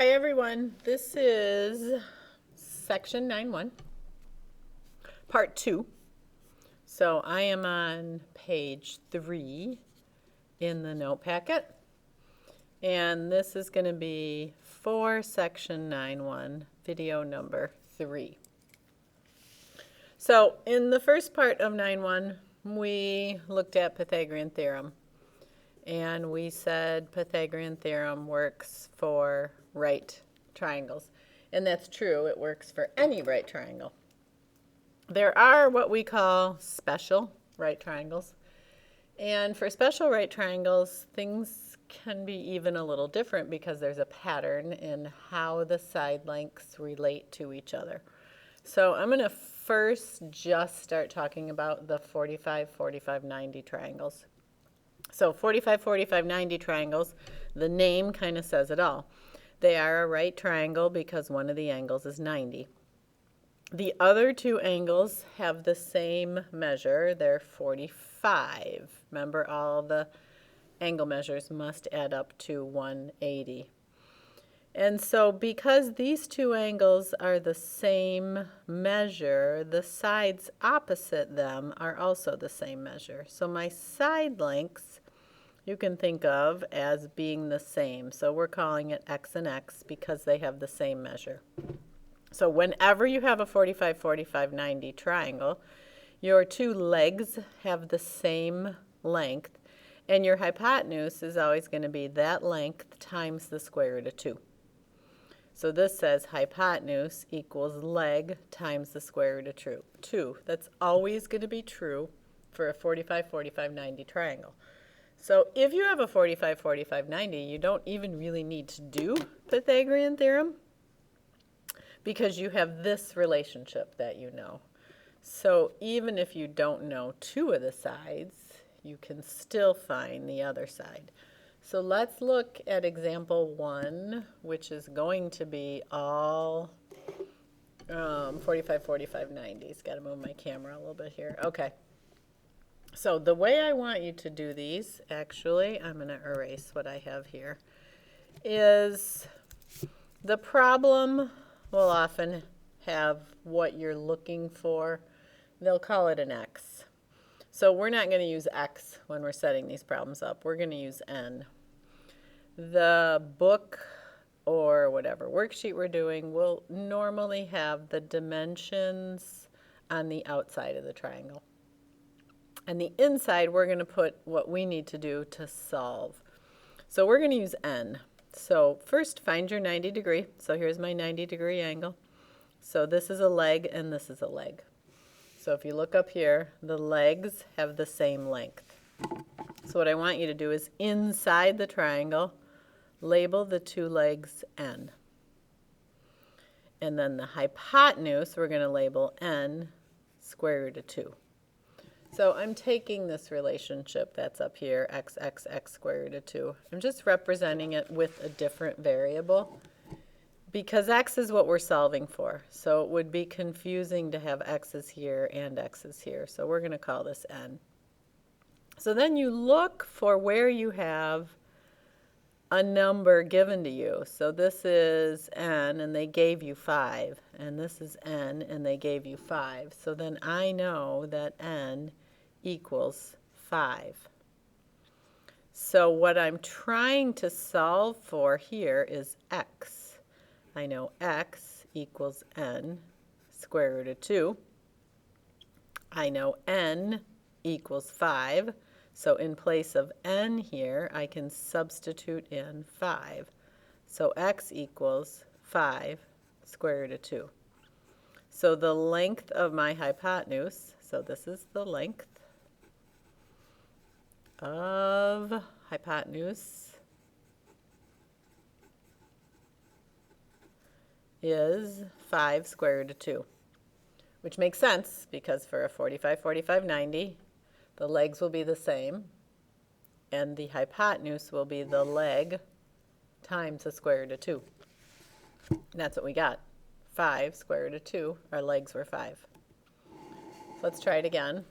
Hi everyone, this is section 9.1, part 2. So I am on page 3 in the note packet, and this is going to be for section 9.1, video number 3. So in the first part of 9.1, we looked at Pythagorean theorem. And we said Pythagorean theorem works for right triangles. And that's true, it works for any right triangle. There are what we call special right triangles. And for special right triangles, things can be even a little different because there's a pattern in how the side lengths relate to each other. So I'm going to first just start talking about the 45, 45, 90 triangles. So 45, 45, 90 triangles, the name kind of says it all. They are a right triangle because one of the angles is 90. The other two angles have the same measure. They're 45. Remember, all the angle measures must add up to 180. And so because these two angles are the same measure, the sides opposite them are also the same measure. So my side lengths you can think of as being the same. So we're calling it x and x because they have the same measure. So whenever you have a 45, 45, 90 triangle, your two legs have the same length, and your hypotenuse is always going to be that length times the square root of 2. So this says hypotenuse equals leg times the square root of 2. That's always going to be true for a 45, 45, 90 triangle. So if you have a 45, 45, 90, you don't even really need to do Pythagorean theorem because you have this relationship that you know. So even if you don't know two of the sides, you can still find the other side. So let's look at example 1, which is going to be all 45, 45, 90s. Got to move my camera a little bit here. Okay. So the way I want you to do these, actually, I'm going to erase what I have here, is the problem will often have what you're looking for. They'll call it an X. So we're not going to use X when we're setting these problems up. We're going to use N. The book or whatever worksheet we're doing will normally have the dimensions on the outside of the triangle. And the inside, we're going to put what we need to do to solve. So we're going to use N. So first, find your 90 degree. So here's my 90-degree angle. So this is a leg, and this is a leg. So if you look up here, the legs have the same length. So what I want you to do is inside the triangle, label the two legs N. And then the hypotenuse, we're going to label N square root of 2. So I'm taking this relationship that's up here, x square root of 2. I'm just representing it with a different variable because x is what we're solving for. So it would be confusing to have x's here and x's here. So we're going to call this n. So then you look for where you have a number given to you. So this is n and they gave you 5. And this is n and they gave you 5. So then I know that n equals 5. So what I'm trying to solve for here is x. I know x equals n square root of 2. I know n equals 5. So in place of n here, I can substitute in 5. So x equals 5 square root of 2. So the length of my hypotenuse, so this is the length of hypotenuse, is 5 square root of 2, which makes sense because for a 45, 45, 90, the legs will be the same, and the hypotenuse will be the leg times the square root of 2. And that's what we got. 5 square root of 2, our legs were 5. So let's try it again.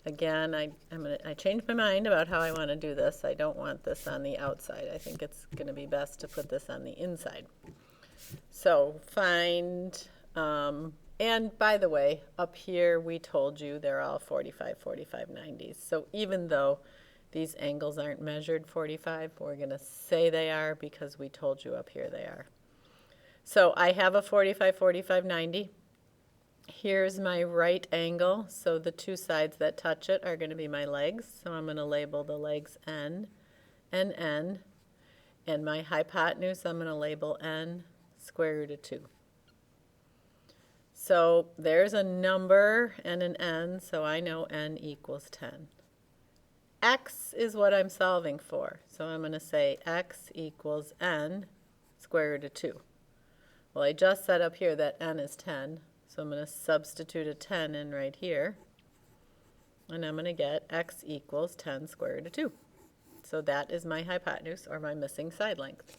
Again, I changed my mind about how I want to do this. I don't want this on the outside. I think it's going to be best to put this on the inside. So find, and by the way, up here we told you they're all 45, 45, 90s. So even though these angles aren't measured 45, we're going to say they are because we told you up here they are. So I have a 45, 45, 90. Here's my right angle, so the two sides that touch it are going to be my legs. So I'm going to label the legs N and N. And my hypotenuse, I'm going to label N square root of 2. So there's a number and an N, so I know N equals 10. X is what I'm solving for. So I'm going to say X equals N square root of 2. Well, I just said up here that N is 10. So I'm going to substitute a 10 in right here, and I'm going to get X equals 10 square root of 2. So that is my hypotenuse, or my missing side length.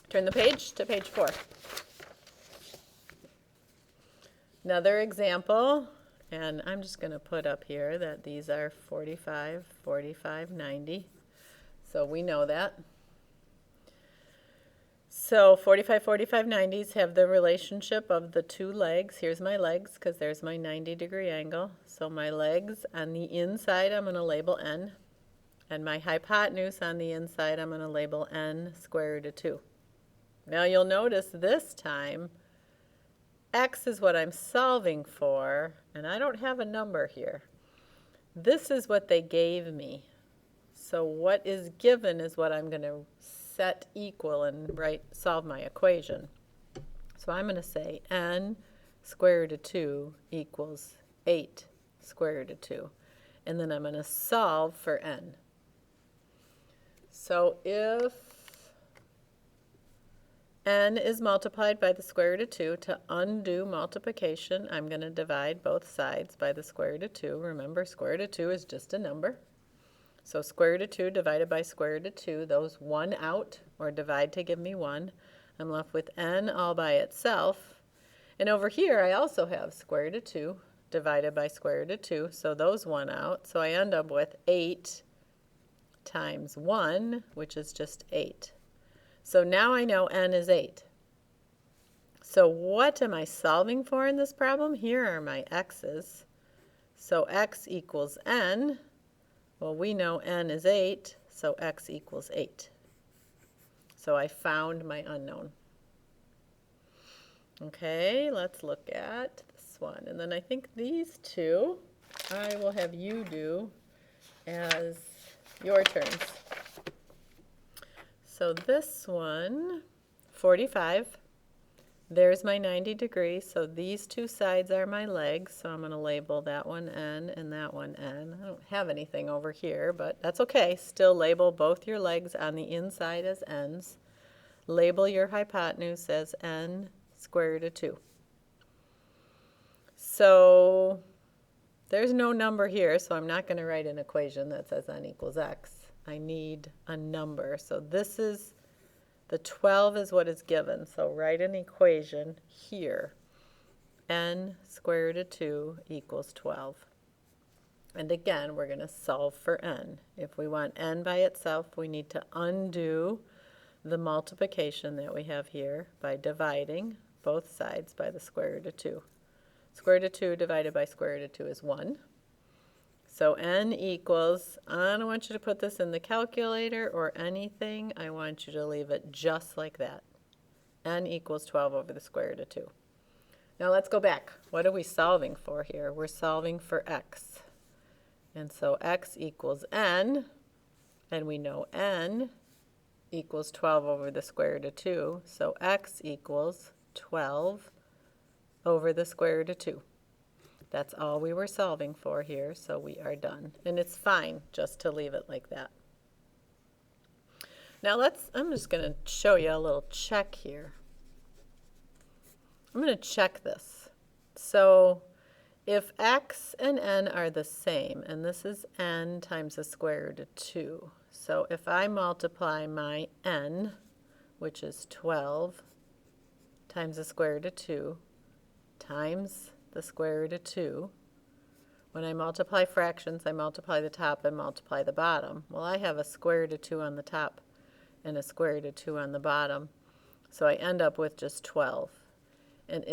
Turn the page to page 4. Another example, and I'm just going to put up here that these are 45, 45, 90. So we know that. So 45, 45, 90s have the relationship of the two legs. Here's my legs because there's my 90-degree angle. So my legs on the inside I'm going to label N. And my hypotenuse on the inside I'm going to label N square root of 2. Now you'll notice this time X is what I'm solving for, and I don't have a number here. This is what they gave me. So what is given is what I'm going to set equal and solve my equation. So I'm going to say N square root of 2 equals 8 square root of 2. And then I'm going to solve for N. So if N is multiplied by the square root of 2, to undo multiplication, I'm going to divide both sides by the square root of 2. Remember, square root of 2 is just a number. So square root of 2 divided by square root of 2, those 1 out, or divide to give me 1. I'm left with N all by itself. And over here I also have square root of 2 divided by square root of 2, so those 1 out. So I end up with 8 times 1, which is just 8. So now I know N is 8. So what am I solving for in this problem? Here are my X's. So X equals N. Well, we know N is 8, so X equals 8. So I found my unknown. Okay, let's look at this one. And then I think these two I will have you do as your turns. So this one, 45. There's my 90 degrees, so these two sides are my legs, so I'm going to label that one N and that one N. I don't have anything over here, but that's okay. Still label both your legs on the inside as N's. Label your hypotenuse as N square root of 2. So there's no number here, so I'm not going to write an equation that says N equals X. I need a number. So this is the 12 is what is given, so write an equation here. N square root of 2 equals 12. And again, we're going to solve for N. If we want N by itself, we need to undo the multiplication that we have here by dividing both sides by the square root of 2. Square root of 2 divided by square root of 2 is 1. So N equals, I don't want you to put this in the calculator or anything. I want you to leave it just like that. N equals 12 over the square root of 2. Now let's go back. What are we solving for here? We're solving for X. And so X equals N, and we know N equals 12 over the square root of 2. So X equals 12 over the square root of 2. That's all we were solving for here, so we are done. And it's fine just to leave it like that. Now I'm just going to show you a little check here. I'm going to check this. So if X and N are the same, and this is N times the square root of 2. So if I multiply my N, which is 12, times the square root of 2, times the square root of 2, When I multiply fractions, I multiply the top and multiply the bottom. Well, I have a square root of 2 on the top and a square root of 2 on the bottom, so I end up with just 12. And